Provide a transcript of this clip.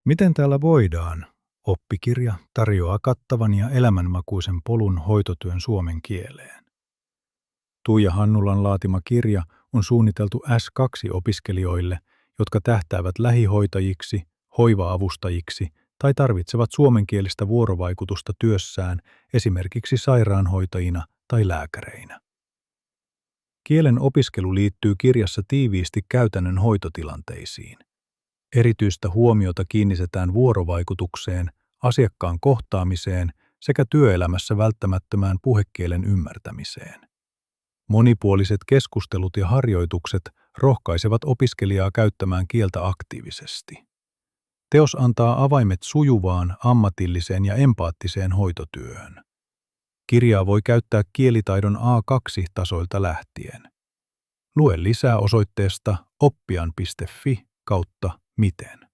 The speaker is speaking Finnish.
Miten täällä voidaan? Oppikirja tarjoaa kattavan ja elämänmakuisen polun hoitotyön suomen kieleen. Tuija Hannulan laatima kirja on suunniteltu S2-opiskelijoille, jotka tähtäävät lähihoitajiksi, hoiva-avustajiksi tai tarvitsevat suomenkielistä vuorovaikutusta työssään esimerkiksi sairaanhoitajina tai lääkäreinä. Kielen opiskelu liittyy kirjassa tiiviisti käytännön hoitotilanteisiin. Erityistä huomiota kiinnitetään vuorovaikutukseen, asiakkaan kohtaamiseen sekä työelämässä välttämättömään puhekielen ymmärtämiseen. Monipuoliset keskustelut ja harjoitukset rohkaisevat opiskelijaa käyttämään kieltä aktiivisesti. Teos antaa avaimet sujuvaan, ammatilliseen ja empaattiseen hoitotyöhön. Kirjaa voi käyttää kielitaidon A2-tasoilta lähtien. Lue lisää osoitteesta oppian.fi/miten.